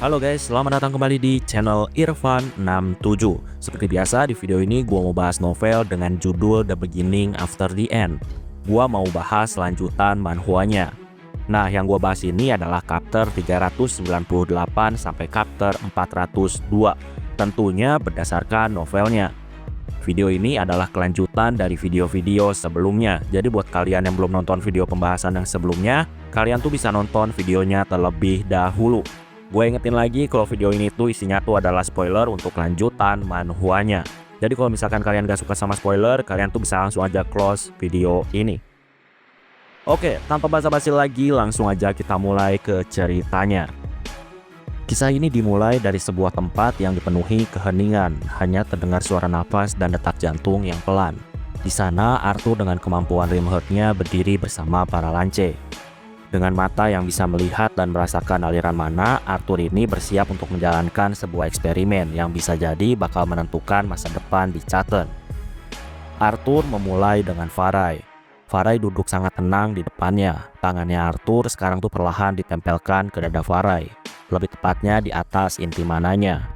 Halo guys, selamat datang kembali di channel Irfan67. Seperti biasa di video ini gua mau bahas novel dengan judul The Beginning After the End. Gua mau bahas lanjutan manhwanya. Nah, yang gua bahas ini adalah chapter 398 sampai chapter 402. Tentunya berdasarkan novelnya. Video ini adalah kelanjutan dari video-video sebelumnya. Jadi buat kalian yang belum nonton video pembahasan yang sebelumnya, kalian tuh bisa nonton videonya terlebih dahulu. Gue ingetin lagi kalau video ini tuh isinya tuh adalah spoiler untuk lanjutan manhwanya. Jadi kalau misalkan kalian gak suka sama spoiler, kalian tuh bisa langsung aja close video ini. Oke, tanpa basa-basi lagi, langsung aja kita mulai ke ceritanya. Kisah ini dimulai dari sebuah tempat yang dipenuhi keheningan, hanya terdengar suara nafas dan detak jantung yang pelan. Di sana, Arthur dengan kemampuan Rimhurtnya berdiri bersama para lance. Dengan mata yang bisa melihat dan merasakan aliran mana, Arthur ini bersiap untuk menjalankan sebuah eksperimen yang bisa jadi bakal menentukan masa depan di Chaaten. Arthur memulai dengan Farai. Farai duduk sangat tenang di depannya. Tangannya Arthur sekarang tuh perlahan ditempelkan ke dada Farai, lebih tepatnya di atas inti mananya.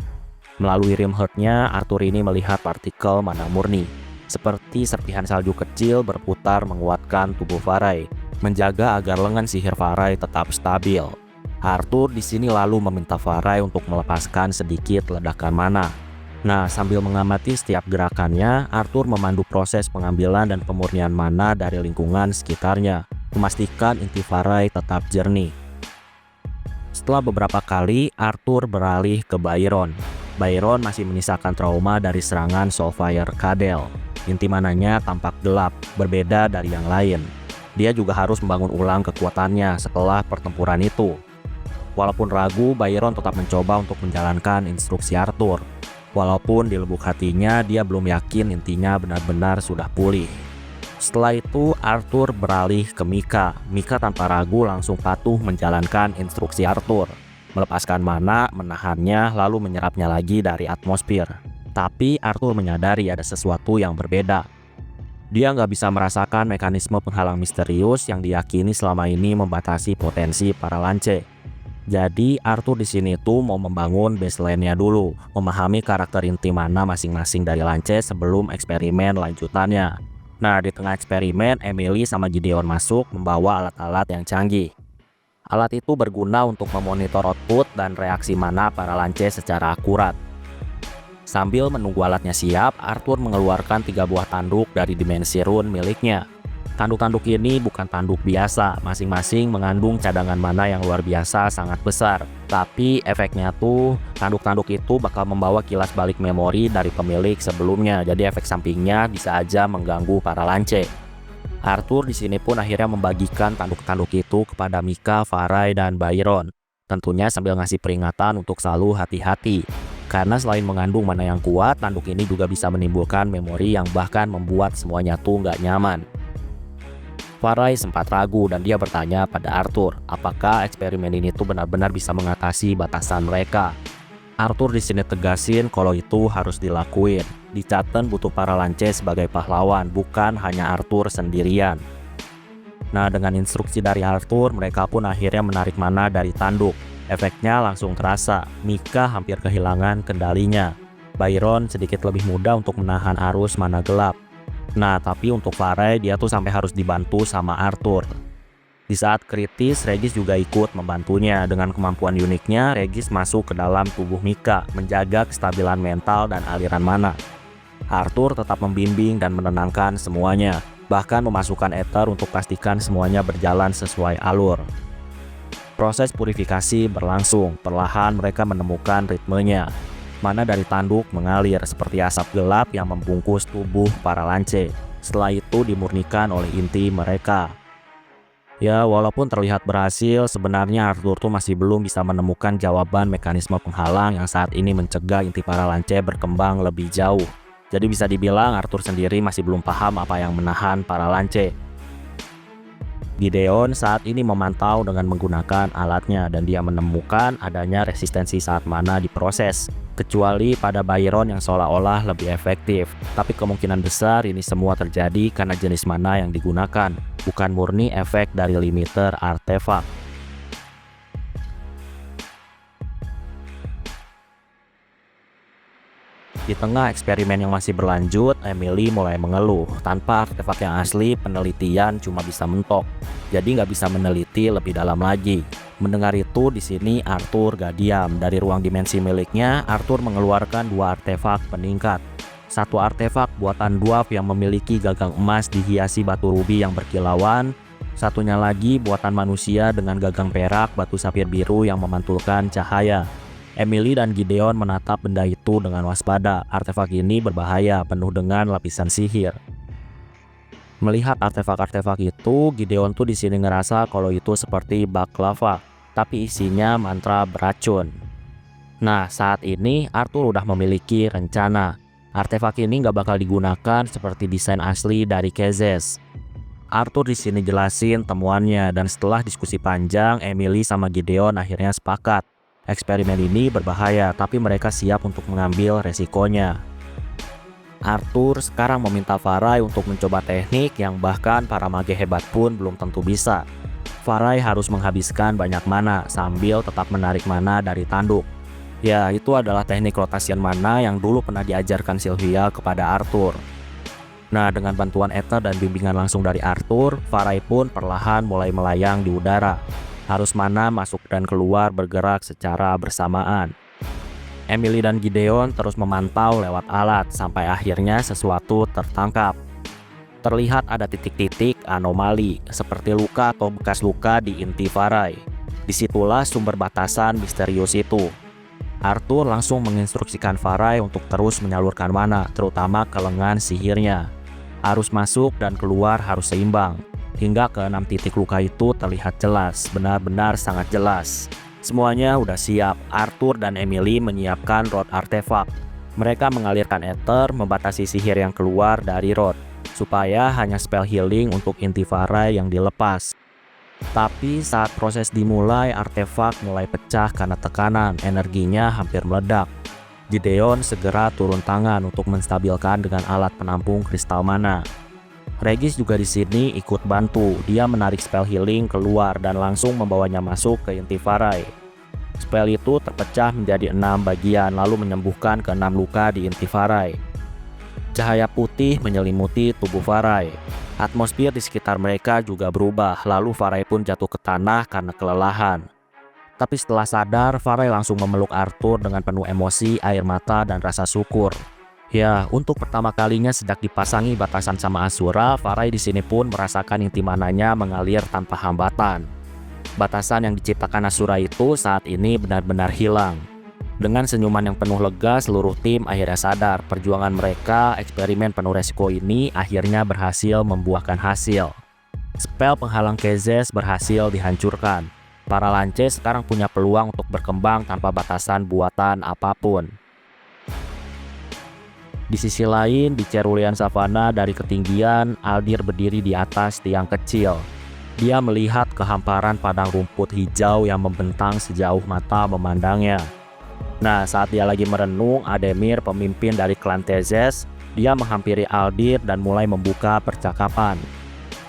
Melalui Rimhurtnya, Arthur ini melihat partikel mana murni. Seperti serpihan salju kecil berputar menguatkan tubuh Farai, menjaga agar lengan sihir Farai tetap stabil. Arthur di sini lalu meminta Farai untuk melepaskan sedikit ledakan mana. Nah, sambil mengamati setiap gerakannya, Arthur memandu proses pengambilan dan pemurnian mana dari lingkungan sekitarnya, memastikan inti Farai tetap jernih. Setelah beberapa kali, Arthur beralih ke Byron. Byron masih menyisakan trauma dari serangan Soulfire Cadel. Inti mananya tampak gelap, berbeda dari yang lain. Dia juga harus membangun ulang kekuatannya setelah pertempuran itu. Walaupun ragu, Byron tetap mencoba untuk menjalankan instruksi Arthur. Walaupun di lubuk hatinya dia belum yakin intinya benar-benar sudah pulih. Setelah itu, Arthur beralih ke Mika. Mika tanpa ragu langsung patuh menjalankan instruksi Arthur. Melepaskan mana, menahannya, lalu menyerapnya lagi dari atmosfer. Tapi Arthur menyadari ada sesuatu yang berbeda. Dia nggak bisa merasakan mekanisme penghalang misterius yang diyakini selama ini membatasi potensi para lance. Jadi Arthur di sini tuh mau membangun baseline-nya dulu, memahami karakter inti mana masing-masing dari lance sebelum eksperimen lanjutannya. Nah, di tengah eksperimen, Emily sama Gideon masuk membawa alat-alat yang canggih. Alat itu berguna untuk memonitor output dan reaksi mana para lance secara akurat. Sambil menunggu alatnya siap, Arthur mengeluarkan 3 buah tanduk dari dimensi rune miliknya. Tanduk-tanduk ini bukan tanduk biasa, masing-masing mengandung cadangan mana yang luar biasa sangat besar. Tapi efeknya tuh, tanduk-tanduk itu bakal membawa kilas balik memori dari pemilik sebelumnya, jadi efek sampingnya bisa aja mengganggu para lance. Arthur di sini pun akhirnya membagikan tanduk-tanduk itu kepada Mika, Farai, dan Byron. Tentunya sambil ngasih peringatan untuk selalu hati-hati. Karena selain mengandung mana yang kuat, tanduk ini juga bisa menimbulkan memori yang bahkan membuat semuanya tuh nggak nyaman. Farai sempat ragu dan dia bertanya pada Arthur, apakah eksperimen ini tuh benar-benar bisa mengatasi batasan mereka. Arthur di sini tegasin kalau itu harus dilakuin. Di Chaaten butuh para lance sebagai pahlawan, bukan hanya Arthur sendirian. Nah, dengan instruksi dari Arthur, mereka pun akhirnya menarik mana dari tanduk. Efeknya langsung terasa, Mika hampir kehilangan kendalinya. Byron sedikit lebih mudah untuk menahan arus mana gelap. Nah, tapi untuk Farai dia tuh sampai harus dibantu sama Arthur. Di saat kritis, Regis juga ikut membantunya. Dengan kemampuan uniknya, Regis masuk ke dalam tubuh Mika, menjaga kestabilan mental dan aliran mana. Arthur tetap membimbing dan menenangkan semuanya, bahkan memasukkan ether untuk pastikan semuanya berjalan sesuai alur. Proses purifikasi berlangsung, perlahan mereka menemukan ritmenya. Mana dari tanduk mengalir seperti asap gelap yang membungkus tubuh para lance. Setelah itu dimurnikan oleh inti mereka. Ya, walaupun terlihat berhasil, sebenarnya Arthur tuh masih belum bisa menemukan jawaban mekanisme penghalang yang saat ini mencegah inti para lance berkembang lebih jauh. Jadi bisa dibilang Arthur sendiri masih belum paham apa yang menahan para lance. Gideon saat ini memantau dengan menggunakan alatnya dan dia menemukan adanya resistensi saat mana diproses. Kecuali pada Byron yang seolah-olah lebih efektif. Tapi kemungkinan besar ini semua terjadi karena jenis mana yang digunakan, bukan murni efek dari limiter artefak. Di tengah eksperimen yang masih berlanjut, Emily mulai mengeluh. Tanpa artefak yang asli, penelitian cuma bisa mentok. Jadi nggak bisa meneliti lebih dalam lagi. Mendengar itu, di sini Arthur gak diam. Dari ruang dimensi miliknya, Arthur mengeluarkan 2 artefak peningkat. Satu artefak buatan dwarf yang memiliki gagang emas dihiasi batu rubi yang berkilauan. Satunya lagi buatan manusia dengan gagang perak batu sapir biru yang memantulkan cahaya. Emily dan Gideon menatap benda itu dengan waspada. Artefak ini berbahaya, penuh dengan lapisan sihir. Melihat artefak-artefak itu, Gideon tuh di sini ngerasa kalau itu seperti bak lava, tapi isinya mantra beracun. Nah, saat ini Arthur udah memiliki rencana. Artefak ini nggak bakal digunakan seperti desain asli dari Kezes. Arthur di sini jelasin temuannya, dan setelah diskusi panjang, Emily sama Gideon akhirnya sepakat. Eksperimen ini berbahaya, tapi mereka siap untuk mengambil resikonya. Arthur sekarang meminta Farai untuk mencoba teknik yang bahkan para mage hebat pun belum tentu bisa. Farai harus menghabiskan banyak mana sambil tetap menarik mana dari tanduk. Ya, itu adalah teknik rotasian mana yang dulu pernah diajarkan Sylvia kepada Arthur. Nah, dengan bantuan Ether dan bimbingan langsung dari Arthur, Farai pun perlahan mulai melayang di udara. Harus mana masuk dan keluar bergerak secara bersamaan. Emily dan Gideon terus memantau lewat alat sampai akhirnya sesuatu tertangkap. Terlihat ada titik-titik anomali seperti luka atau bekas luka di inti Farai. Disitulah sumber batasan misterius itu. Arthur langsung menginstruksikan Farai untuk terus menyalurkan mana, terutama ke lengan sihirnya. Arus masuk dan keluar harus seimbang. Hingga ke 6 titik luka itu terlihat jelas, benar-benar sangat jelas. Semuanya udah siap. Arthur dan Emily menyiapkan rod artefak. Mereka mengalirkan ether membatasi sihir yang keluar dari rod, supaya hanya spell healing untuk inti Farai yang dilepas. Tapi saat proses dimulai, artefak mulai pecah karena tekanan, energinya hampir meledak. Gideon segera turun tangan untuk menstabilkan dengan alat penampung kristal mana. Regis juga di sini ikut bantu. Dia menarik spell healing keluar dan langsung membawanya masuk ke inti Farai. Spell itu terpecah menjadi 6 bagian lalu menyembuhkan ke 6 luka di inti Farai. Cahaya putih menyelimuti tubuh Farai. Atmosfer di sekitar mereka juga berubah, lalu Farai pun jatuh ke tanah karena kelelahan. Tapi setelah sadar, Farai langsung memeluk Arthur dengan penuh emosi, air mata, dan rasa syukur. Ya, untuk pertama kalinya sejak dipasangi batasan sama Asura, Farai di sini pun merasakan inti mananya mengalir tanpa hambatan. Batasan yang diciptakan Asura itu saat ini benar-benar hilang. Dengan senyuman yang penuh lega, seluruh tim akhirnya sadar perjuangan mereka, eksperimen penuh resiko ini akhirnya berhasil membuahkan hasil. Spell penghalang Kezes berhasil dihancurkan. Para lance sekarang punya peluang untuk berkembang tanpa batasan buatan apapun. Di sisi lain, di cerulean savana dari ketinggian, Aldir berdiri di atas tiang kecil. Dia melihat kehamparan padang rumput hijau yang membentang sejauh mata memandangnya. Nah, saat dia lagi merenung, Ademir, pemimpin dari klan Kezes, dia menghampiri Aldir dan mulai membuka percakapan.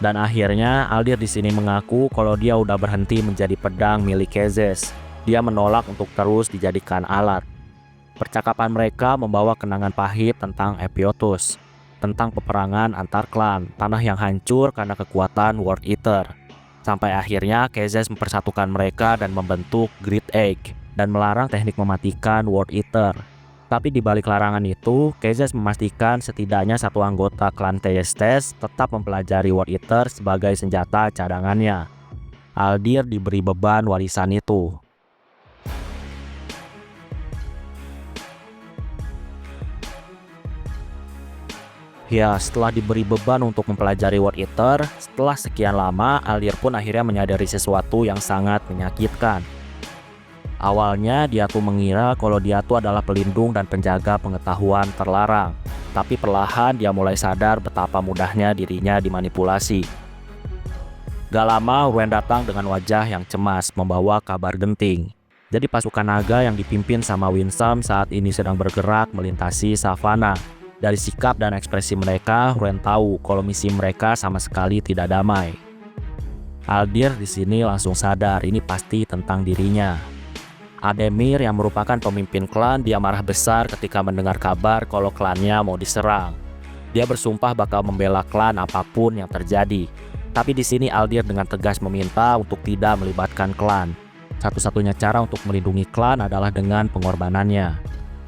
Dan akhirnya, Aldir di sini mengaku kalau dia udah berhenti menjadi pedang milik Kezes. Dia menolak untuk terus dijadikan alat. Percakapan mereka membawa kenangan pahit tentang Epiotus, tentang peperangan antar klan, tanah yang hancur karena kekuatan World Eater. Sampai akhirnya Kezes mempersatukan mereka dan membentuk Great Egg dan melarang teknik mematikan World Eater. Tapi di balik larangan itu, Kezes memastikan setidaknya satu anggota klan Teyestes tetap mempelajari World Eater sebagai senjata cadangannya. Aldir diberi beban warisan itu. Ya, setelah diberi beban untuk mempelajari World Eater, setelah sekian lama, Aldir pun akhirnya menyadari sesuatu yang sangat menyakitkan. Awalnya dia tuh mengira kalau dia tuh adalah pelindung dan penjaga pengetahuan terlarang. Tapi perlahan dia mulai sadar betapa mudahnya dirinya dimanipulasi. Gak lama, Wen datang dengan wajah yang cemas, membawa kabar genting. Jadi pasukan naga yang dipimpin sama Winsome saat ini sedang bergerak melintasi savana. Dari sikap dan ekspresi mereka, Wen tahu kalau misi mereka sama sekali tidak damai. Aldir di sini langsung sadar ini pasti tentang dirinya. Ademir yang merupakan pemimpin klan, dia marah besar ketika mendengar kabar kalau klannya mau diserang. Dia bersumpah bakal membela klan apapun yang terjadi. Tapi di sini Aldir dengan tegas meminta untuk tidak melibatkan klan. Satu-satunya cara untuk melindungi klan adalah dengan pengorbanannya.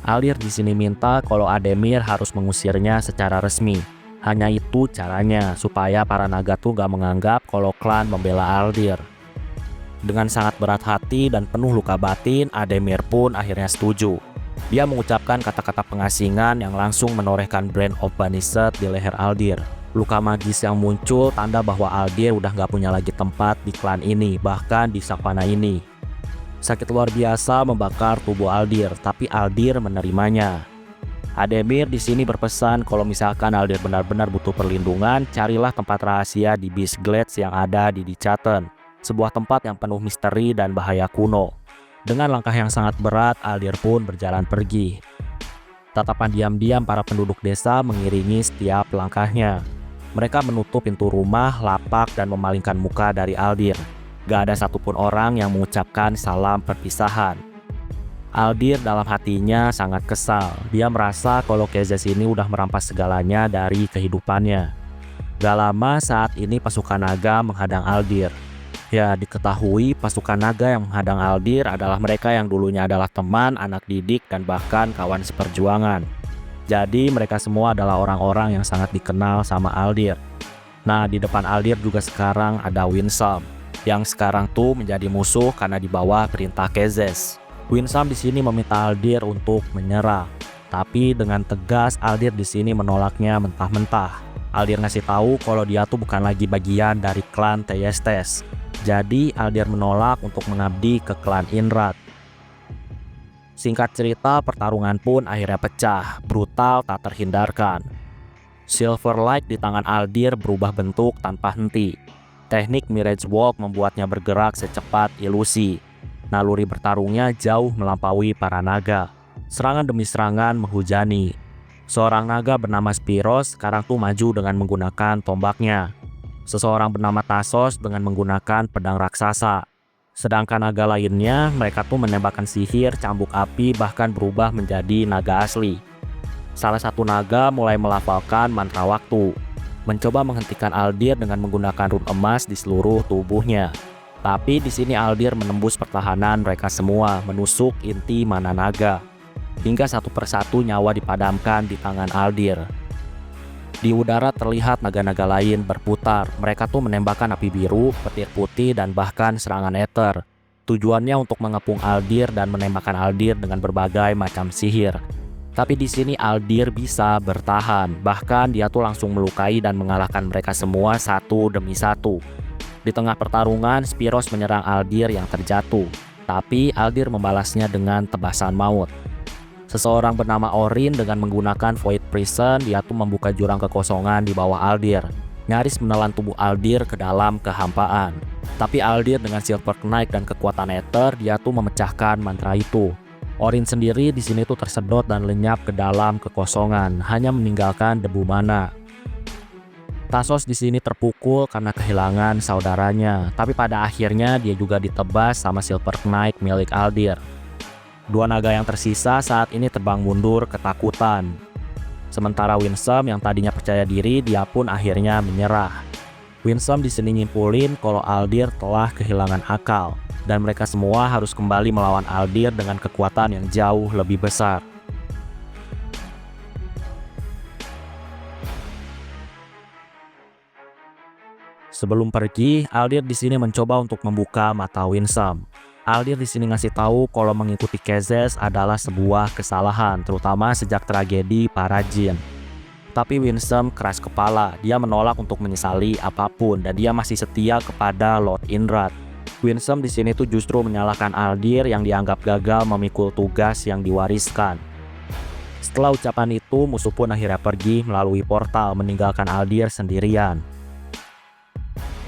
Aldir di sini minta kalau Ademir harus mengusirnya secara resmi. Hanya itu caranya supaya para naga tuh gak menganggap kalau klan membela Aldir. Dengan sangat berat hati dan penuh luka batin, Ademir pun akhirnya setuju. Dia mengucapkan kata-kata pengasingan yang langsung menorehkan Brand of Banishet di leher Aldir. Luka magis yang muncul tanda bahwa Aldir udah gak punya lagi tempat di klan ini, bahkan di savana ini. Sakit luar biasa membakar tubuh Aldir, tapi Aldir menerimanya. Ademir di sini berpesan kalau misalkan Aldir benar-benar butuh perlindungan, carilah tempat rahasia di Beast Glades yang ada di Dichaten, sebuah tempat yang penuh misteri dan bahaya kuno. Dengan langkah yang sangat berat, Aldir pun berjalan pergi. Tatapan diam-diam para penduduk desa mengiringi setiap langkahnya. Mereka menutup pintu rumah, lapak, dan memalingkan muka dari Aldir. Gak ada satupun orang yang mengucapkan salam perpisahan. Aldir dalam hatinya sangat kesal. Dia merasa kalau Kezes ini udah merampas segalanya dari kehidupannya. Gak lama saat ini pasukan naga menghadang Aldir. Ya, diketahui pasukan naga yang menghadang Aldir adalah mereka yang dulunya adalah teman, anak didik, dan bahkan kawan seperjuangan. Jadi mereka semua adalah orang-orang yang sangat dikenal sama Aldir. Nah, di depan Aldir juga sekarang ada Winsome, yang sekarang tuh menjadi musuh karena di bawah perintah Kezes. Winsome di sini meminta Aldir untuk menyerah, tapi dengan tegas Aldir di sini menolaknya mentah-mentah. Aldir ngasih tahu kalau dia tuh bukan lagi bagian dari klan Thyestes. Jadi Aldir menolak untuk mengabdi ke klan Inrat. Singkat cerita, pertarungan pun akhirnya pecah, brutal tak terhindarkan. Silverlight di tangan Aldir berubah bentuk tanpa henti. Teknik Mirage Walk membuatnya bergerak secepat ilusi. Naluri bertarungnya jauh melampaui para naga. Serangan demi serangan menghujani. Seorang naga bernama Spiros sekarang tuh maju dengan menggunakan tombaknya. Seseorang bernama Tasos dengan menggunakan pedang raksasa. Sedangkan naga lainnya, mereka tuh menembakkan sihir, cambuk api, bahkan berubah menjadi naga asli. Salah satu naga mulai melafalkan mantra waktu, mencoba menghentikan Aldir dengan menggunakan rune emas di seluruh tubuhnya. Tapi di sini Aldir menembus pertahanan mereka semua, menusuk inti mana naga. Hingga satu persatu nyawa dipadamkan di tangan Aldir. Di udara terlihat naga-naga lain berputar. Mereka tuh menembakkan api biru, petir putih, dan bahkan serangan ether. Tujuannya untuk mengepung Aldir dan menembakkan Aldir dengan berbagai macam sihir. Tapi di sini Aldir bisa bertahan. Bahkan dia tuh langsung melukai dan mengalahkan mereka semua satu demi satu. Di tengah pertarungan, Spiros menyerang Aldir yang terjatuh. Tapi Aldir membalasnya dengan tebasan maut. Seseorang bernama Orin dengan menggunakan Void Prison, dia tuh membuka jurang kekosongan di bawah Aldir, nyaris menelan tubuh Aldir ke dalam kehampaan. Tapi Aldir dengan Silver Knight dan kekuatan Ether, dia tuh memecahkan mantra itu. Orin sendiri di sini tuh tersedot dan lenyap ke dalam kekosongan, hanya meninggalkan debu mana. Tasos di sini terpukul karena kehilangan saudaranya, tapi pada akhirnya dia juga ditebas sama Silver Knight milik Aldir. Dua naga yang tersisa saat ini terbang mundur ketakutan. Sementara Winsome yang tadinya percaya diri, dia pun akhirnya menyerah. Winsome di sini nyimpulin kalau Aldir telah kehilangan akal, dan mereka semua harus kembali melawan Aldir dengan kekuatan yang jauh lebih besar. Sebelum pergi, Aldir di sini mencoba untuk membuka mata Winsome. Aldir di sini ngasih tahu kalau mengikuti Kezes adalah sebuah kesalahan, terutama sejak tragedi para jin. Tapi Winsome keras kepala, dia menolak untuk menyesali apapun dan dia masih setia kepada Lord Inrat. Winsome di sini tuh justru menyalahkan Aldir yang dianggap gagal memikul tugas yang diwariskan. Setelah ucapan itu, musuh pun akhirnya pergi melalui portal meninggalkan Aldir sendirian.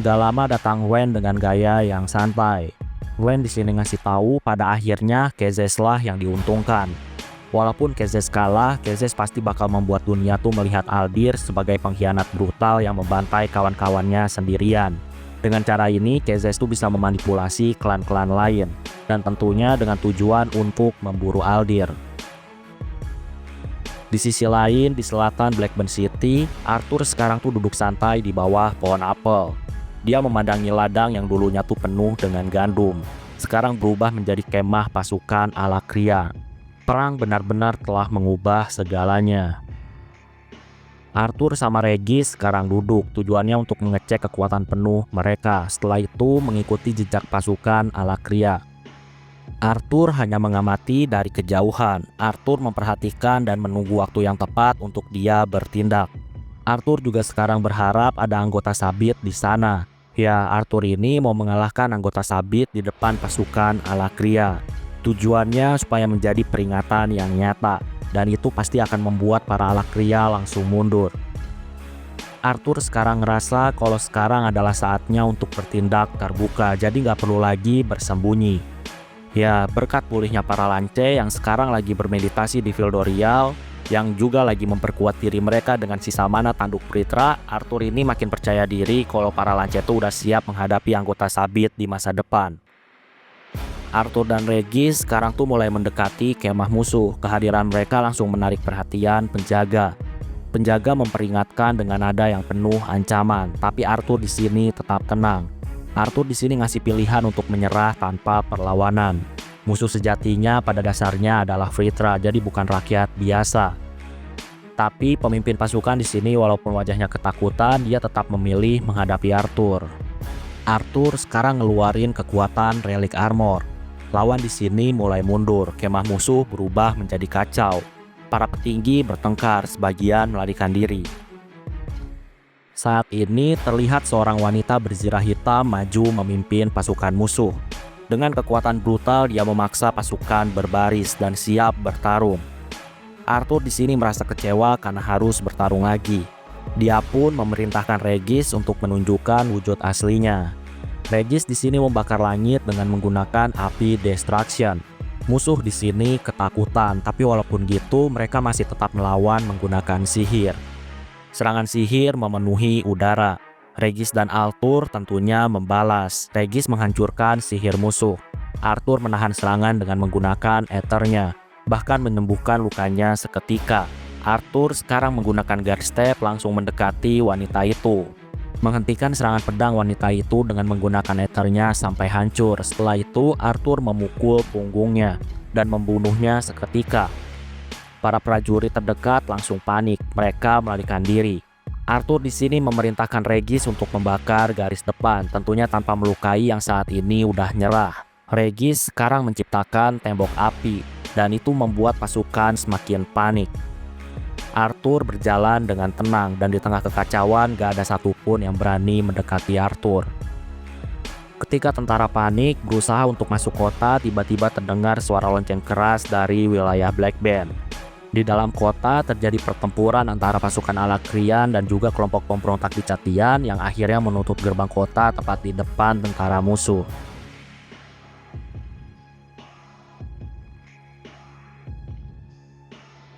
Gak lama datang Wen dengan gaya yang santai. Wen di sini ngasih tahu pada akhirnya Kezes lah yang diuntungkan. Walaupun Kezes kalah, Kezes pasti bakal membuat dunia tuh melihat Aldir sebagai pengkhianat brutal yang membantai kawan-kawannya sendirian. Dengan cara ini, Kezes tuh bisa memanipulasi klan-klan lain, dan tentunya dengan tujuan untuk memburu Aldir. Di sisi lain, di selatan Blackburn City, Arthur sekarang tuh duduk santai di bawah pohon apel. Dia memandangi ladang yang dulunya tuh penuh dengan gandum. Sekarang berubah menjadi kemah pasukan Alakria. Perang benar-benar telah mengubah segalanya. Arthur sama Regis sekarang duduk, tujuannya untuk mengecek kekuatan penuh mereka, setelah itu mengikuti jejak pasukan Alakria. Arthur hanya mengamati dari kejauhan. Arthur memperhatikan dan menunggu waktu yang tepat untuk dia bertindak. Arthur juga sekarang berharap ada anggota sabit di sana. Ya, Arthur ini mau mengalahkan anggota sabit di depan pasukan Alakria. Tujuannya supaya menjadi peringatan yang nyata. Dan itu pasti akan membuat para Alakria langsung mundur. Arthur sekarang ngerasa kalau sekarang adalah saatnya untuk bertindak terbuka, jadi nggak perlu lagi bersembunyi. Ya, berkat pulihnya para lance yang sekarang lagi bermeditasi di Vildorial, yang juga lagi memperkuat diri mereka dengan sisa mana tanduk Pritra, Arthur ini makin percaya diri kalau para lance itu udah siap menghadapi anggota sabit di masa depan. Arthur dan Regis sekarang tuh mulai mendekati kemah musuh. Kehadiran mereka langsung menarik perhatian penjaga. Penjaga memperingatkan dengan nada yang penuh ancaman, tapi Arthur di sini tetap tenang. Arthur di sini ngasih pilihan untuk menyerah tanpa perlawanan. Musuh sejatinya pada dasarnya adalah Vritra, jadi bukan rakyat biasa. Tapi pemimpin pasukan di sini walaupun wajahnya ketakutan, dia tetap memilih menghadapi Arthur. Arthur sekarang ngeluarin kekuatan Relic Armor. Lawan di sini mulai mundur, kemah musuh berubah menjadi kacau. Para petinggi bertengkar, sebagian melarikan diri. Saat ini terlihat seorang wanita berzirah hitam maju memimpin pasukan musuh. Dengan kekuatan brutal dia memaksa pasukan berbaris dan siap bertarung. Arthur di sini merasa kecewa karena harus bertarung lagi. Dia pun memerintahkan Regis untuk menunjukkan wujud aslinya. Regis di sini membakar langit dengan menggunakan api destruction. Musuh di sini ketakutan, tapi walaupun gitu mereka masih tetap melawan menggunakan sihir. Serangan sihir memenuhi udara. Regis dan Arthur tentunya membalas. Regis menghancurkan sihir musuh. Arthur menahan serangan dengan menggunakan ethernya, bahkan menyembuhkan lukanya seketika. Arthur sekarang menggunakan guard step langsung mendekati wanita itu. Menghentikan serangan pedang wanita itu dengan menggunakan ethernya sampai hancur. Setelah itu Arthur memukul punggungnya dan membunuhnya seketika. Para prajurit terdekat langsung panik, mereka melarikan diri. Arthur di sini memerintahkan Regis untuk membakar garis depan, tentunya tanpa melukai yang saat ini udah nyerah. Regis sekarang menciptakan tembok api, dan itu membuat pasukan semakin panik. Arthur berjalan dengan tenang dan di tengah kekacauan gak ada satupun yang berani mendekati Arthur. Ketika tentara panik berusaha untuk masuk kota, tiba-tiba terdengar suara lonceng keras dari wilayah Blackburn. Di dalam kota terjadi pertempuran antara pasukan Alakrian dan juga kelompok pemberontak di Catian yang akhirnya menutup gerbang kota tepat di depan tentara musuh.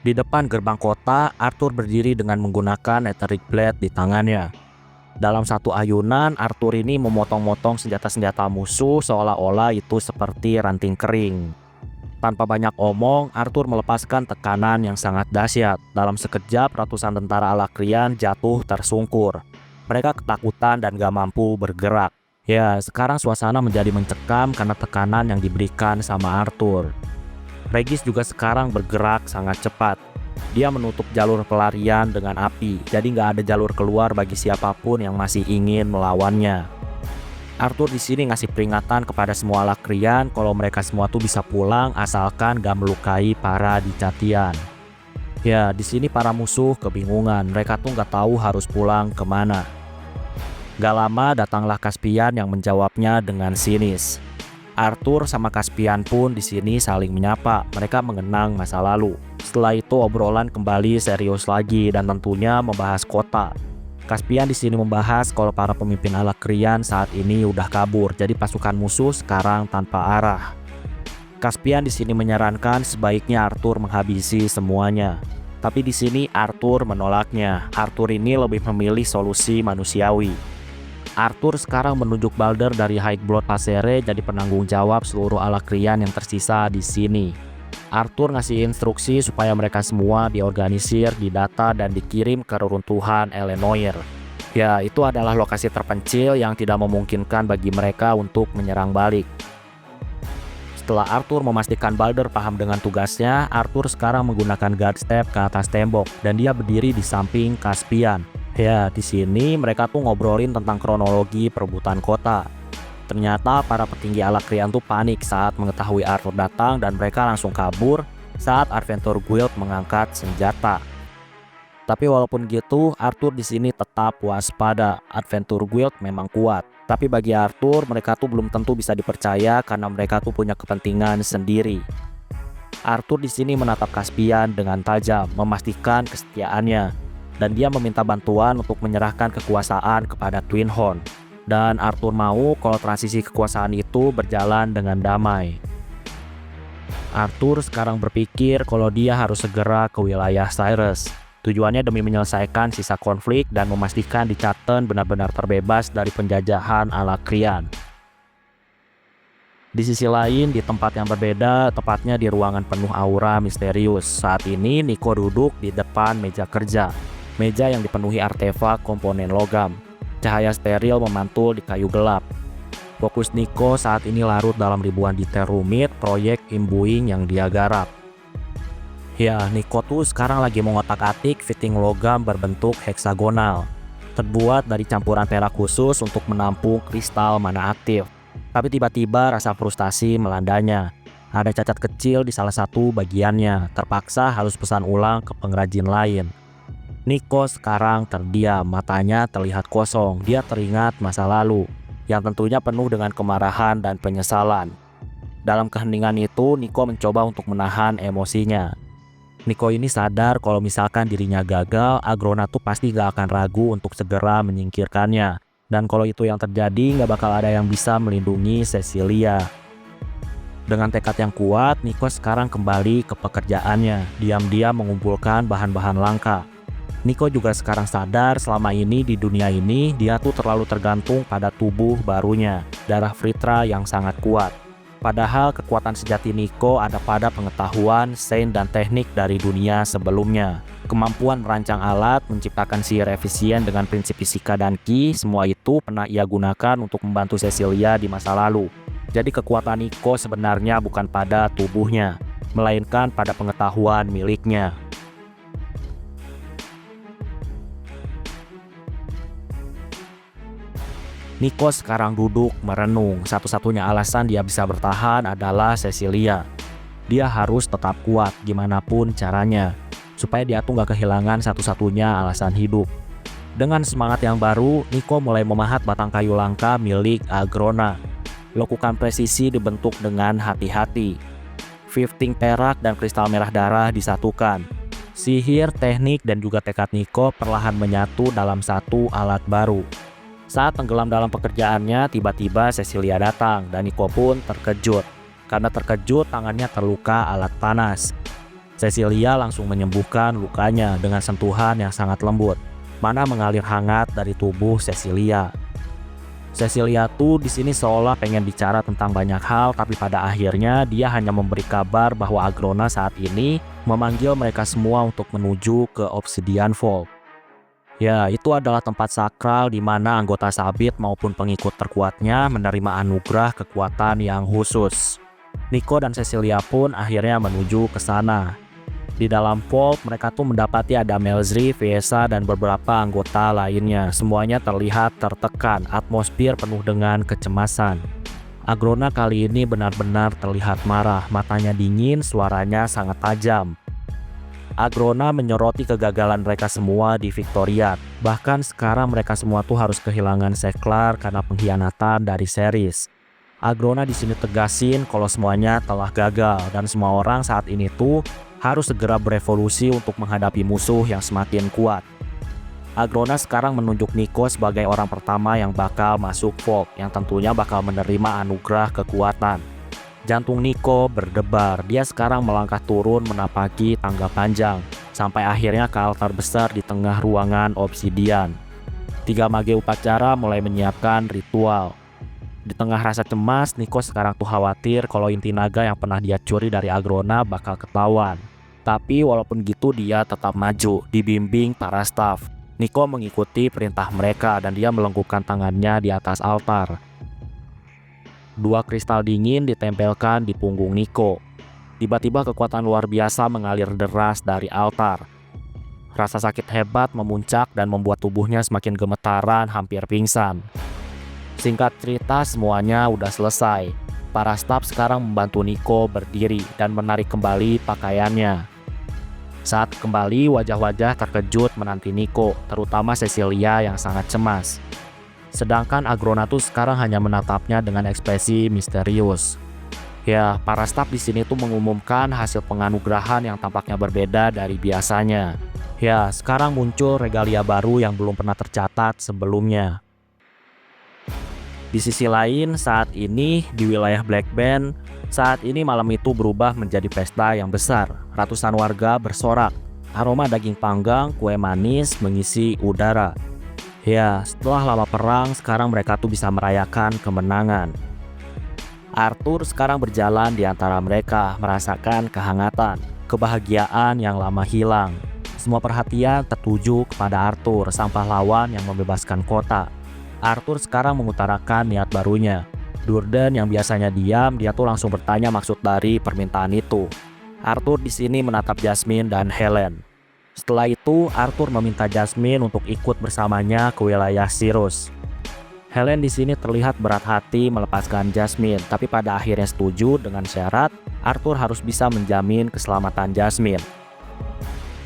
Di depan gerbang kota, Arthur berdiri dengan menggunakan Etheric Blade di tangannya. Dalam satu ayunan, Arthur ini memotong-motong senjata-senjata musuh seolah-olah itu seperti ranting kering. Tanpa banyak omong, Arthur melepaskan tekanan yang sangat dahsyat. Dalam sekejap, ratusan tentara Alakrian jatuh tersungkur. Mereka ketakutan dan gak mampu bergerak. Ya, sekarang suasana menjadi mencekam karena tekanan yang diberikan sama Arthur. Regis juga sekarang bergerak sangat cepat. Dia menutup jalur pelarian dengan api, jadi nggak ada jalur keluar bagi siapapun yang masih ingin melawannya. Arthur di sini ngasih peringatan kepada semua Alakrian kalau mereka semua tuh bisa pulang asalkan gak melukai para di Catian. Ya, di sini para musuh kebingungan, mereka tuh nggak tahu harus pulang kemana. Gak lama datanglah Caspian yang menjawabnya dengan sinis. Arthur sama Caspian pun di sini saling menyapa. Mereka mengenang masa lalu. Setelah itu obrolan kembali serius lagi dan tentunya membahas kota. Caspian di sini membahas kalau para pemimpin Alakrian saat ini udah kabur, jadi pasukan musuh sekarang tanpa arah. Caspian di sini menyarankan sebaiknya Arthur menghabisi semuanya. Tapi di sini Arthur menolaknya. Arthur ini lebih memilih solusi manusiawi. Arthur sekarang menunjuk Balder dari High-Blood Passere jadi penanggung jawab seluruh Alacrian yang tersisa di sini. Arthur ngasih instruksi supaya mereka semua diorganisir, didata, dan dikirim ke reruntuhan Elenoir. Ya, itu adalah lokasi terpencil yang tidak memungkinkan bagi mereka untuk menyerang balik. Setelah Arthur memastikan Balder paham dengan tugasnya, Arthur sekarang menggunakan guard step ke atas tembok dan dia berdiri di samping Caspian. Ya, di sini mereka tuh ngobrolin tentang kronologi perebutan kota. Ternyata para petinggi Alacrian tuh panik saat mengetahui Arthur datang dan mereka langsung kabur saat Adventure Guild mengangkat senjata. Tapi walaupun gitu, Arthur di sini tetap waspada. Adventure Guild memang kuat. Tapi bagi Arthur, mereka tuh belum tentu bisa dipercaya karena mereka tuh punya kepentingan sendiri. Arthur di sini menatap Caspian dengan tajam, memastikan kesetiaannya. Dan dia meminta bantuan untuk menyerahkan kekuasaan kepada Twin Horn. Dan Arthur mau kalau transisi kekuasaan itu berjalan dengan damai. Arthur sekarang berpikir kalau dia harus segera ke wilayah Cyrus. Tujuannya demi menyelesaikan sisa konflik dan memastikan Dicaten benar-benar terbebas dari penjajahan Alacrian. Di sisi lain, di tempat yang berbeda, tepatnya di ruangan penuh aura misterius, saat ini Nico duduk di depan meja kerja. Meja yang dipenuhi artefak komponen logam. Cahaya steril memantul di kayu gelap. Fokus Nico saat ini larut dalam ribuan detail rumit proyek imbuing yang dia garap. Ya, Nico tuh sekarang lagi mengotak-atik fitting logam berbentuk heksagonal, terbuat dari campuran perak khusus untuk menampung kristal mana aktif. Tapi tiba-tiba rasa frustasi melandanya. Ada cacat kecil di salah satu bagiannya, terpaksa harus pesan ulang ke pengrajin lain. Nico sekarang terdiam, matanya terlihat kosong. Dia teringat masa lalu, yang tentunya penuh dengan kemarahan dan penyesalan. Dalam keheningan itu, Nico mencoba untuk menahan emosinya. Nico ini sadar kalau misalkan dirinya gagal, Agrona tuh pasti gak akan ragu untuk segera menyingkirkannya. Dan kalau itu yang terjadi, gak bakal ada yang bisa melindungi Cecilia. Dengan tekad yang kuat, Nico sekarang kembali ke pekerjaannya, diam-diam mengumpulkan bahan-bahan langka. Nico juga sekarang sadar selama ini di dunia ini, dia tuh terlalu tergantung pada tubuh barunya, darah Vritra yang sangat kuat. Padahal kekuatan sejati Nico ada pada pengetahuan, sains, dan teknik dari dunia sebelumnya. Kemampuan merancang alat, menciptakan sihir efisien dengan prinsip fisika dan ki, semua itu pernah ia gunakan untuk membantu Cecilia di masa lalu. Jadi kekuatan Nico sebenarnya bukan pada tubuhnya, melainkan pada pengetahuan miliknya. Nico sekarang duduk merenung. Satu-satunya alasan dia bisa bertahan adalah Cecilia. Dia harus tetap kuat gimana pun caranya, supaya dia tuh gak kehilangan satu-satunya alasan hidup. Dengan semangat yang baru, Nico mulai memahat batang kayu langka milik Agrona. Lekukan presisi dibentuk dengan hati-hati. Fifting perak dan kristal merah darah disatukan. Sihir, teknik, dan juga tekad Nico perlahan menyatu dalam satu alat baru. Saat tenggelam dalam pekerjaannya, tiba-tiba Cecilia datang dan Nico pun terkejut. Karena terkejut, tangannya terluka alat panas. Cecilia langsung menyembuhkan lukanya dengan sentuhan yang sangat lembut. Mana mengalir hangat dari tubuh Cecilia. Cecilia tuh di sini seolah pengen bicara tentang banyak hal, tapi pada akhirnya dia hanya memberi kabar bahwa Agrona saat ini memanggil mereka semua untuk menuju ke Obsidian Vault. Ya, itu adalah tempat sakral di mana anggota sabit maupun pengikut terkuatnya menerima anugerah kekuatan yang khusus. Nico dan Cecilia pun akhirnya menuju ke sana. Di dalam vault, mereka tuh mendapati ada Melzri, Fiesa, dan beberapa anggota lainnya. Semuanya terlihat tertekan, atmosfer penuh dengan kecemasan. Agrona kali ini benar-benar terlihat marah, matanya dingin, suaranya sangat tajam. Agrona menyoroti kegagalan mereka semua di Victoriat. Bahkan sekarang mereka semua tuh harus kehilangan Seklar karena pengkhianatan dari Ceres. Agrona di sini tegasin kalau semuanya telah gagal dan semua orang saat ini tuh harus segera berevolusi untuk menghadapi musuh yang semakin kuat. Agrona sekarang menunjuk Nico sebagai orang pertama yang bakal masuk Vault, yang tentunya bakal menerima anugerah kekuatan. Jantung Nico berdebar, dia sekarang melangkah turun menapaki tangga panjang, sampai akhirnya ke altar besar di tengah ruangan obsidian. Tiga mage upacara mulai menyiapkan ritual. Di tengah rasa cemas, Nico sekarang tuh khawatir kalau inti naga yang pernah dia curi dari Agrona bakal ketahuan. Tapi walaupun gitu dia tetap maju, dibimbing para staf. Nico mengikuti perintah mereka dan dia melengkupkan tangannya di atas altar. Dua kristal dingin ditempelkan di punggung Nico. Tiba-tiba kekuatan luar biasa mengalir deras dari altar. Rasa sakit hebat memuncak dan membuat tubuhnya semakin gemetaran, hampir pingsan. Singkat cerita, semuanya udah selesai. Para staf sekarang membantu Nico berdiri dan menarik kembali pakaiannya. Saat kembali, wajah-wajah terkejut menanti Nico, terutama Cecilia yang sangat cemas. Sedangkan Agronatus sekarang hanya menatapnya dengan ekspresi misterius. Ya, para staf di sini tuh mengumumkan hasil penganugerahan yang tampaknya berbeda dari biasanya. Ya, sekarang muncul regalia baru yang belum pernah tercatat sebelumnya. Di sisi lain, saat ini di wilayah Black Band, saat ini malam itu berubah menjadi pesta yang besar. Ratusan warga bersorak. Aroma daging panggang, kue manis mengisi udara. Ya, setelah lama perang, sekarang mereka tuh bisa merayakan kemenangan. Arthur sekarang berjalan di antara mereka, merasakan kehangatan, kebahagiaan yang lama hilang. Semua perhatian tertuju kepada Arthur, sang pahlawan yang membebaskan kota. Arthur sekarang mengutarakan niat barunya. Durden yang biasanya diam, dia tuh langsung bertanya maksud dari permintaan itu. Arthur di sini menatap Jasmine dan Helen. Setelah itu, Arthur meminta Jasmine untuk ikut bersamanya ke wilayah Sirus. Helen di sini terlihat berat hati melepaskan Jasmine, tapi pada akhirnya setuju dengan syarat Arthur harus bisa menjamin keselamatan Jasmine.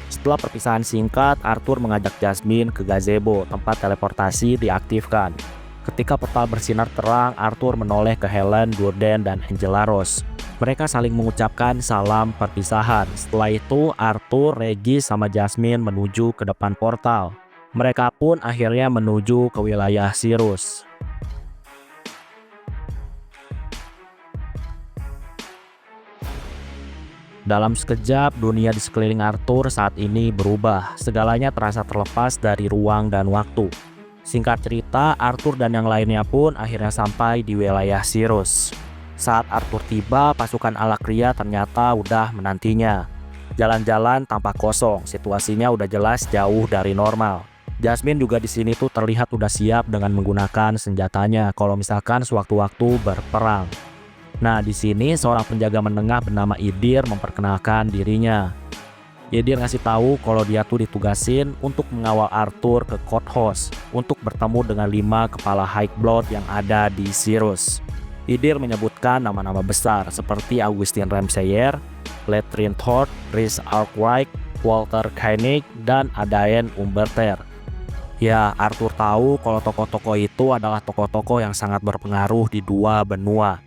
Setelah perpisahan singkat, Arthur mengajak Jasmine ke gazebo, tempat teleportasi diaktifkan. Ketika portal bersinar terang, Arthur menoleh ke Helen, Durden, dan Angela Rose. Mereka saling mengucapkan salam perpisahan. Setelah itu, Arthur, Regis, sama Jasmine menuju ke depan portal. Mereka pun akhirnya menuju ke wilayah Sirus. Dalam sekejap, dunia di sekeliling Arthur saat ini berubah. Segalanya terasa terlepas dari ruang dan waktu. Singkat cerita, Arthur dan yang lainnya pun akhirnya sampai di wilayah Sirus. Saat Arthur tiba, pasukan Alakria ternyata udah menantinya. Jalan-jalan tampak kosong, situasinya udah jelas jauh dari normal. Jasmine juga di sini tuh terlihat udah siap dengan menggunakan senjatanya kalau misalkan sewaktu-waktu berperang. Nah, di sini seorang penjaga menengah bernama Idir memperkenalkan dirinya. Idir ngasih tahu kalau dia tuh ditugasin untuk mengawal Arthur ke Courthouse untuk bertemu dengan 5 kepala High Blood yang ada di Sirus. Idir menyebutkan nama-nama besar seperti Augustin Ramsayer, Letrin Thort, Rhys Arkwright, Walter Koenig, dan Adain Umberter. Ya, Arthur tahu kalau tokoh-tokoh itu adalah tokoh-tokoh yang sangat berpengaruh di dua benua.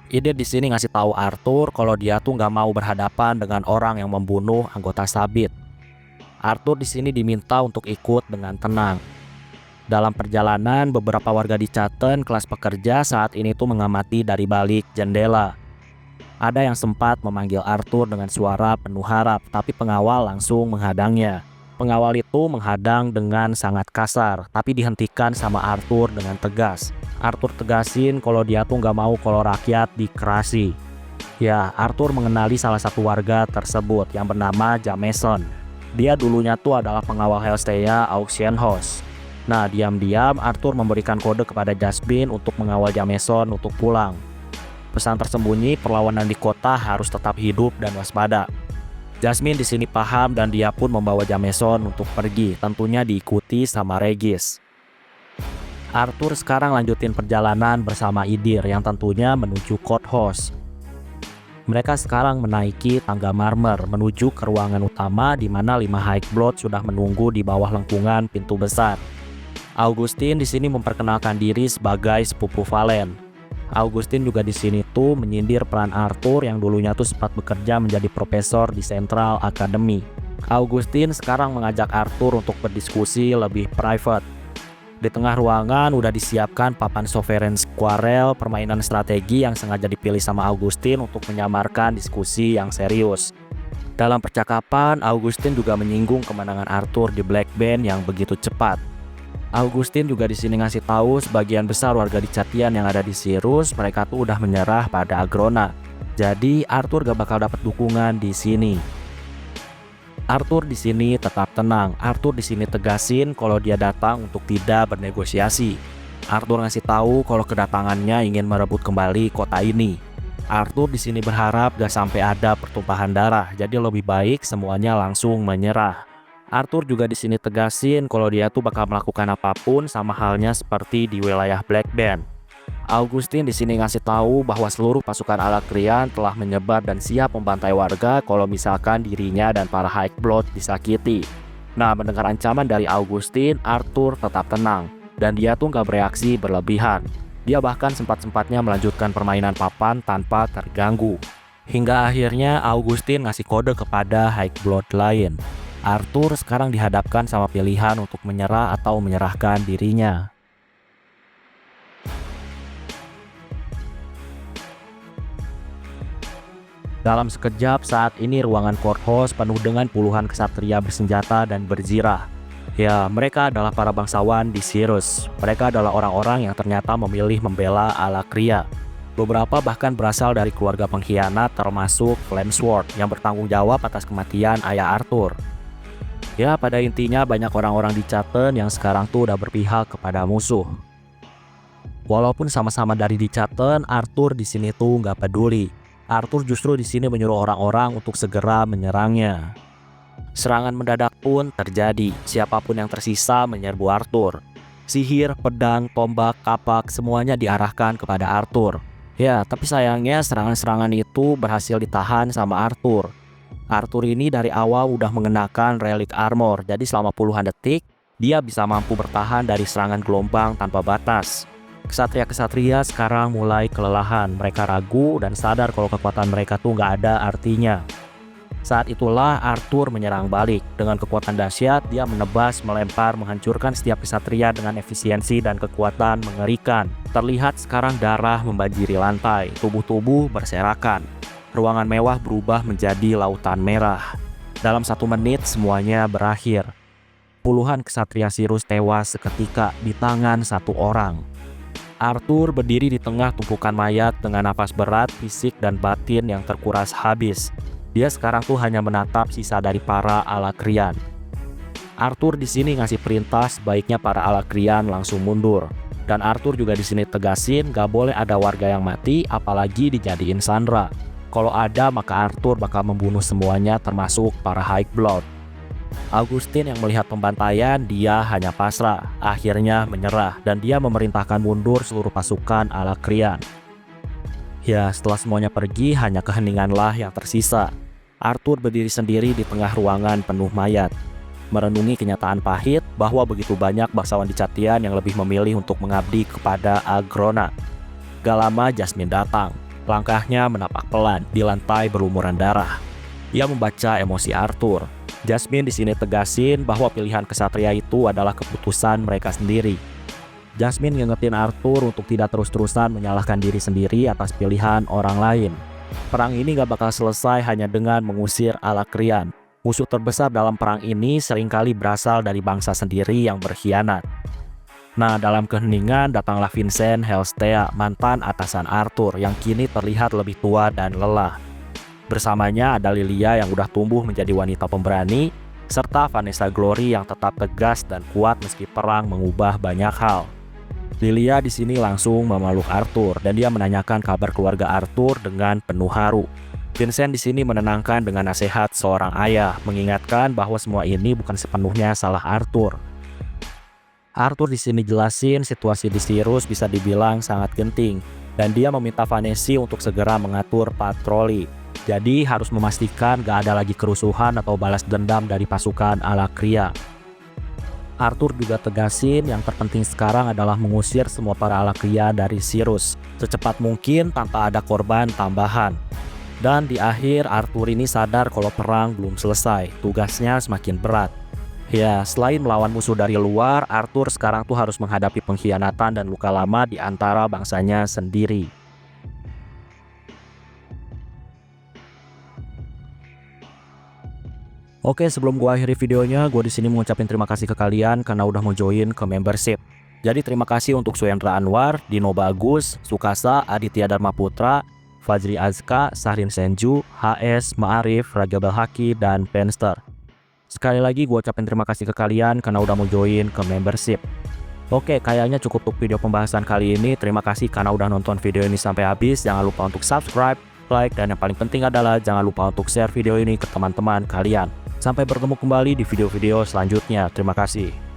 Idir di sini ngasih tahu Arthur kalau dia tuh nggak mau berhadapan dengan orang yang membunuh anggota Sabit. Arthur di sini diminta untuk ikut dengan tenang. Dalam perjalanan, beberapa warga di Chatten kelas pekerja saat ini tuh mengamati dari balik jendela. Ada yang sempat memanggil Arthur dengan suara penuh harap, tapi pengawal langsung menghadangnya. Pengawal itu menghadang dengan sangat kasar, tapi dihentikan sama Arthur dengan tegas. Arthur tegasin kalau dia tuh nggak mau kalau rakyat dikerasi. Ya, Arthur mengenali salah satu warga tersebut yang bernama Jameson. Dia dulunya tuh adalah pengawal Helstea Auction House. Nah, diam-diam Arthur memberikan kode kepada Jasmine untuk mengawal Jameson untuk pulang. Pesan tersembunyi, perlawanan di kota harus tetap hidup dan waspada. Jasmine di sini paham dan dia pun membawa Jameson untuk pergi, tentunya diikuti sama Regis. Arthur sekarang lanjutin perjalanan bersama Idir yang tentunya menuju Courthouse. Mereka sekarang menaiki tangga marmer menuju ke ruangan utama di mana 5 High Blood sudah menunggu di bawah lengkungan pintu besar. Augustin di sini memperkenalkan diri sebagai sepupu Valen. Augustin juga di sini tuh menyindir peran Arthur yang dulunya tuh sempat bekerja menjadi profesor di Central Academy. Augustin sekarang mengajak Arthur untuk berdiskusi lebih private. Di tengah ruangan udah disiapkan papan Sovereign Quarrel, permainan strategi yang sengaja dipilih sama Augustin untuk menyamarkan diskusi yang serius. Dalam percakapan, Augustin juga menyinggung kemenangan Arthur di Black Band yang begitu cepat. Augustin juga di sini ngasih tahu sebagian besar warga di Chatian yang ada di Sirus, mereka tuh udah menyerah pada Agrona. Jadi Arthur gak bakal dapat dukungan di sini. Arthur di sini tetap tenang. Arthur di sini tegasin kalau dia datang untuk tidak bernegosiasi. Arthur ngasih tahu kalau kedatangannya ingin merebut kembali kota ini. Arthur di sini berharap gak sampai ada pertumpahan darah, jadi lebih baik semuanya langsung menyerah. Arthur juga di sini tegasin kalau dia tuh bakal melakukan apapun sama halnya seperti di wilayah Black Band. Augustin di sini ngasih tahu bahwa seluruh pasukan Alakrian telah menyebar dan siap membantai warga kalau misalkan dirinya dan para High Blood disakiti. Nah, mendengar ancaman dari Augustin, Arthur tetap tenang dan dia tuh gak bereaksi berlebihan. Dia bahkan sempat-sempatnya melanjutkan permainan papan tanpa terganggu. Hingga akhirnya Augustin ngasih kode kepada High Blood lain. Arthur sekarang dihadapkan sama pilihan untuk menyerah atau menyerahkan dirinya. Dalam sekejap saat ini ruangan courthouse penuh dengan puluhan ksatria bersenjata dan berzirah. Ya, mereka adalah para bangsawan di Sirus. Mereka adalah orang-orang yang ternyata memilih membela Alakria. Beberapa bahkan berasal dari keluarga pengkhianat termasuk Flamesword yang bertanggung jawab atas kematian ayah Arthur. Ya, pada intinya banyak orang-orang di Chaaten yang sekarang tuh udah berpihak kepada musuh. Walaupun sama-sama dari di Chaaten, Arthur di sini tuh nggak peduli. Arthur justru di sini menyuruh orang-orang untuk segera menyerangnya. Serangan mendadak pun terjadi. Siapapun yang tersisa menyerbu Arthur. Sihir, pedang, tombak, kapak semuanya diarahkan kepada Arthur. Ya, tapi sayangnya serangan-serangan itu berhasil ditahan sama Arthur. Arthur ini dari awal udah mengenakan relic armor, jadi selama puluhan detik dia bisa mampu bertahan dari serangan gelombang tanpa batas. Ksatria-ksatria sekarang mulai kelelahan, mereka ragu dan sadar kalau kekuatan mereka tuh nggak ada artinya. Saat itulah Arthur menyerang balik. Dengan kekuatan dahsyat, dia menebas, melempar, menghancurkan setiap ksatria dengan efisiensi dan kekuatan mengerikan. Terlihat sekarang darah membanjiri lantai, tubuh-tubuh berserakan. Ruangan mewah berubah menjadi lautan merah. Dalam 1 menit semuanya berakhir. Puluhan ksatria Sirus tewas seketika di tangan satu orang. Arthur berdiri di tengah tumpukan mayat dengan napas berat, fisik dan batin yang terkuras habis. Dia sekarang tuh hanya menatap sisa dari para Alakrian. Arthur di sini ngasih perintah sebaiknya para Alakrian langsung mundur. Dan Arthur juga di sini tegasin gak boleh ada warga yang mati apalagi dijadiin sandera. Kalau ada maka Arthur bakal membunuh semuanya termasuk para High Blood. Augustin yang melihat pembantaian dia hanya pasrah, akhirnya menyerah dan dia memerintahkan mundur seluruh pasukan Alakrian. Ya, setelah semuanya pergi hanya keheninganlah yang tersisa. Arthur berdiri sendiri di tengah ruangan penuh mayat, merenungi kenyataan pahit bahwa begitu banyak bangsawan di Chatian yang lebih memilih untuk mengabdi kepada Agrona. Gak lama Jasmine datang. Langkahnya menapak pelan di lantai berlumuran darah. Ia membaca emosi Arthur. Jasmine di sini tegasin bahwa pilihan ksatria itu adalah keputusan mereka sendiri. Jasmine ngingetin Arthur untuk tidak terus-terusan menyalahkan diri sendiri atas pilihan orang lain. Perang ini gak bakal selesai hanya dengan mengusir Alakrian. Musuh terbesar dalam perang ini seringkali berasal dari bangsa sendiri yang berkhianat. Nah, dalam keheningan datanglah Vincent Helstea, mantan atasan Arthur yang kini terlihat lebih tua dan lelah. Bersamanya ada Lilia yang udah tumbuh menjadi wanita pemberani, serta Vanessa Glory yang tetap tegas dan kuat meski perang mengubah banyak hal. Lilia di sini langsung memeluk Arthur dan dia menanyakan kabar keluarga Arthur dengan penuh haru. Vincent di sini menenangkan dengan nasihat seorang ayah, mengingatkan bahwa semua ini bukan sepenuhnya salah Arthur. Arthur di sini jelasin situasi di Sirus bisa dibilang sangat genting dan dia meminta Vanessa untuk segera mengatur patroli. Jadi harus memastikan gak ada lagi kerusuhan atau balas dendam dari pasukan Alakria. Arthur juga tegasin yang terpenting sekarang adalah mengusir semua para Alakria dari Sirus secepat mungkin tanpa ada korban tambahan. Dan di akhir Arthur ini sadar kalau perang belum selesai, tugasnya semakin berat. Ya, selain melawan musuh dari luar, Arthur sekarang tuh harus menghadapi pengkhianatan dan luka lama di antara bangsanya sendiri. Oke, sebelum gua akhiri videonya, gua di sini mau ngucapin terima kasih ke kalian karena udah mau join ke membership. Jadi terima kasih untuk Suyendra Anwar, Dino Bagus, Sukasa, Aditya Dharma Putra, Fajri Azka, Sahrin Senju, HS, Ma'arif, Raga Belhaki, dan Penster. Sekali lagi gua ucapin terima kasih ke kalian karena udah mau join ke membership. Oke, kayaknya cukup untuk video pembahasan kali ini. Terima kasih karena udah nonton video ini sampai habis. Jangan lupa untuk subscribe, like, dan yang paling penting adalah jangan lupa untuk share video ini ke teman-teman kalian. Sampai bertemu kembali di video-video selanjutnya. Terima kasih.